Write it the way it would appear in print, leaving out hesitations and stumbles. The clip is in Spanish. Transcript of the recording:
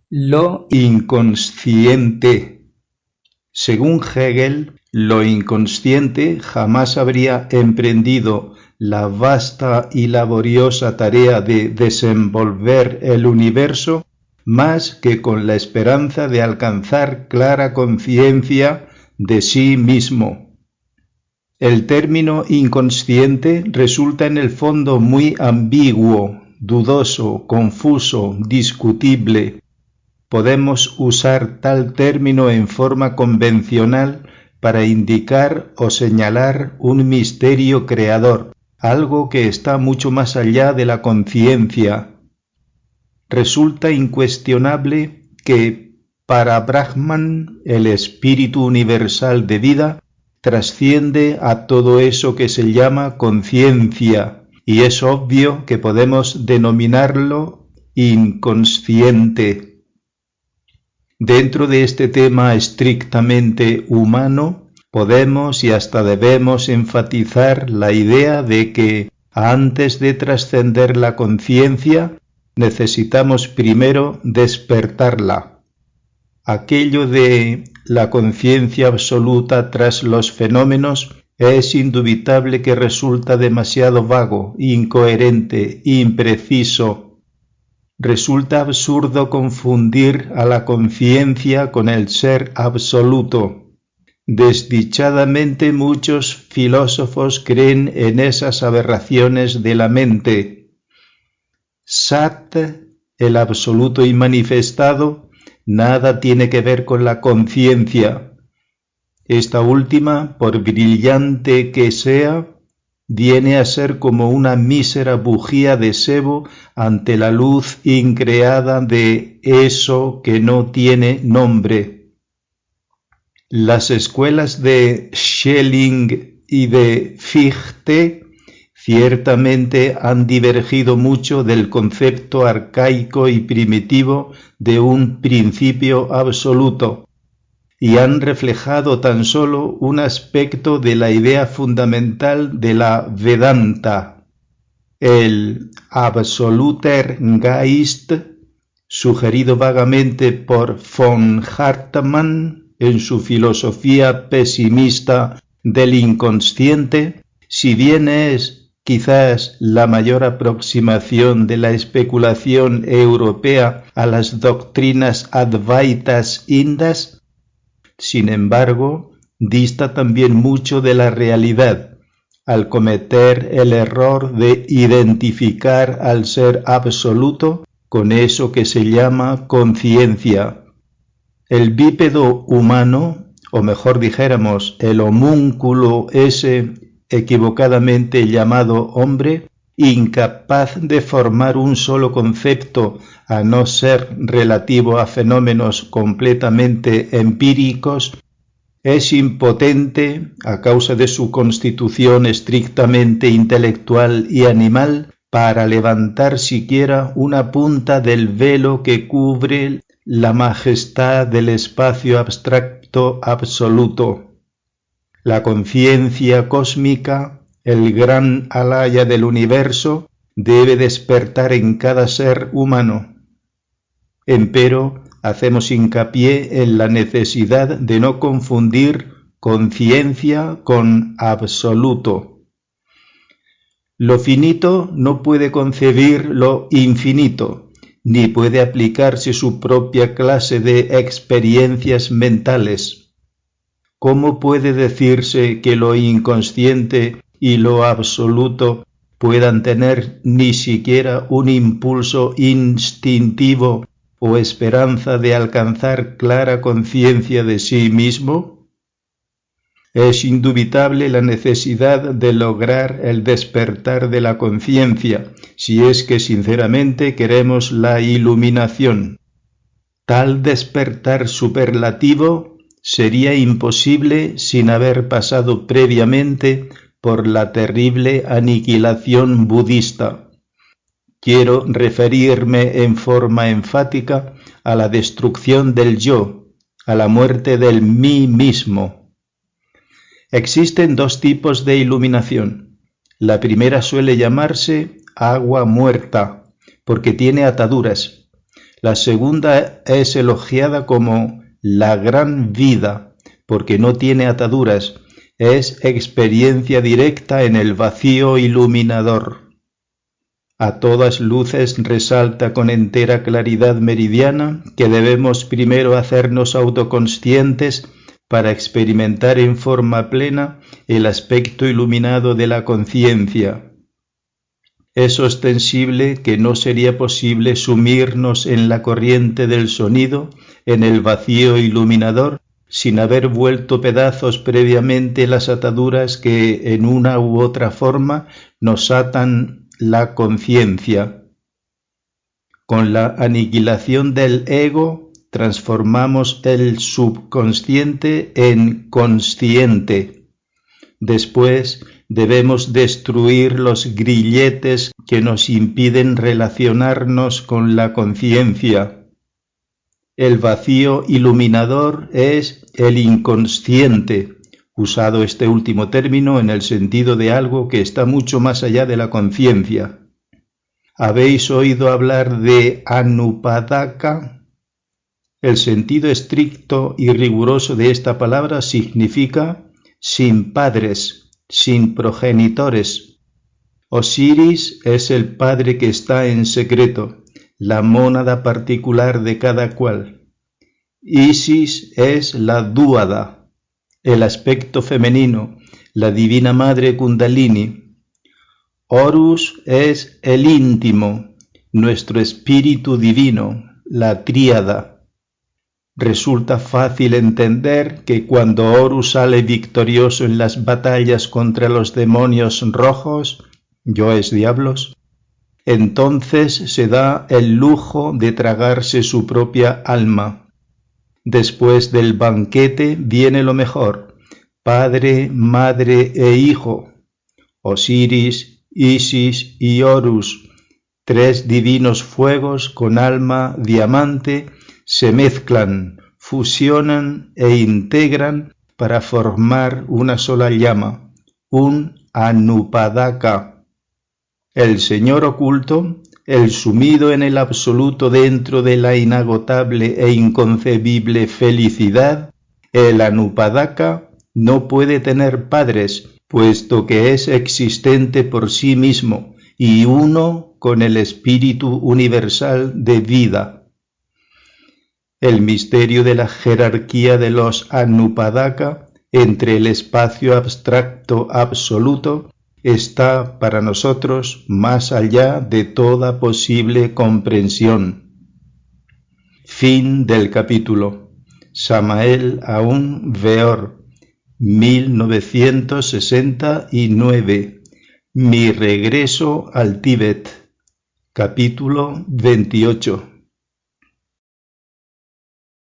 Lo inconsciente. Según Hegel, lo inconsciente jamás habría emprendido la vasta y laboriosa tarea de desenvolver el universo más que con la esperanza de alcanzar clara conciencia de sí mismo. El término inconsciente resulta en el fondo muy ambiguo, dudoso, confuso, discutible. Podemos usar tal término en forma convencional para indicar o señalar un misterio creador, algo que está mucho más allá de la conciencia. Resulta incuestionable que para Brahman el espíritu universal de vida trasciende a todo eso que se llama conciencia, y es obvio que podemos denominarlo inconsciente. Dentro de este tema estrictamente humano, podemos y hasta debemos enfatizar la idea de que antes de trascender la conciencia, necesitamos primero despertarla. Aquello de la conciencia absoluta tras los fenómenos es indubitable que resulta demasiado vago, incoherente, impreciso. Resulta absurdo confundir a la conciencia con el ser absoluto. Desdichadamente muchos filósofos creen en esas aberraciones de la mente. Sat, el absoluto inmanifestado, nada tiene que ver con la conciencia. Esta última, por brillante que sea, viene a ser como una mísera bujía de sebo ante la luz increada de eso que no tiene nombre. Las escuelas de Schelling y de Fichte ciertamente han divergido mucho del concepto arcaico y primitivo de un principio absoluto, y han reflejado tan solo un aspecto de la idea fundamental de la Vedanta, el Absoluter Geist, sugerido vagamente por von Hartmann en su filosofía pesimista del inconsciente, si bien es quizás la mayor aproximación de la especulación europea a las doctrinas advaitas indas. Sin embargo, dista también mucho de la realidad, al cometer el error de identificar al ser absoluto con eso que se llama conciencia. El bípedo humano, o mejor dijéramos, el homúnculo ese equivocadamente llamado hombre, incapaz de formar un solo concepto a no ser relativo a fenómenos completamente empíricos, es impotente, a causa de su constitución estrictamente intelectual y animal, para levantar siquiera una punta del velo que cubre la majestad del espacio abstracto absoluto. La conciencia cósmica, el gran alaya del universo, debe despertar en cada ser humano. Empero, hacemos hincapié en la necesidad de no confundir conciencia con absoluto. Lo finito no puede concebir lo infinito, ni puede aplicarse su propia clase de experiencias mentales. ¿Cómo puede decirse que lo inconsciente y lo absoluto puedan tener ni siquiera un impulso instintivo o esperanza de alcanzar clara conciencia de sí mismo? Es indubitable la necesidad de lograr el despertar de la conciencia, si es que sinceramente queremos la iluminación. Tal despertar superlativo sería imposible sin haber pasado previamente por la terrible aniquilación budista. Quiero referirme en forma enfática a la destrucción del yo, a la muerte del mí mismo. Existen dos tipos de iluminación. La primera suele llamarse agua muerta, porque tiene ataduras. La segunda es elogiada como la gran vida, porque no tiene ataduras, es experiencia directa en el vacío iluminador. A todas luces resalta con entera claridad meridiana que debemos primero hacernos autoconscientes para experimentar en forma plena el aspecto iluminado de la conciencia. Es ostensible que no sería posible sumirnos en la corriente del sonido, en el vacío iluminador, sin haber vuelto pedazos previamente las ataduras que en una u otra forma nos atan la conciencia. Con la aniquilación del ego transformamos el subconsciente en consciente. Después debemos destruir los grilletes que nos impiden relacionarnos con la conciencia. El vacío iluminador es el inconsciente, usado este último término en el sentido de algo que está mucho más allá de la conciencia. ¿Habéis oído hablar de Anupadaka? El sentido estricto y riguroso de esta palabra significa sin padres, sin progenitores. Osiris es el padre que está en secreto, la mónada particular de cada cual. Isis es la dúada, el aspecto femenino, la divina madre Kundalini. Horus es el íntimo, nuestro espíritu divino, la tríada. Resulta fácil entender que cuando Horus sale victorioso en las batallas contra los demonios rojos, yoes diablos, entonces se da el lujo de tragarse su propia alma. Después del banquete viene lo mejor, padre, madre e hijo. Osiris, Isis y Horus, tres divinos fuegos con alma diamante, se mezclan, fusionan e integran para formar una sola llama, un Anupadaka. El Señor oculto, el sumido en el absoluto dentro de la inagotable e inconcebible felicidad, el Anupadaka no puede tener padres, puesto que es existente por sí mismo y uno con el espíritu universal de vida. El misterio de la jerarquía de los Anupadaka entre el espacio abstracto absoluto está para nosotros más allá de toda posible comprensión. Fin del capítulo. Samael Aun Weor, 1969. Mi regreso al Tíbet. Capítulo 28.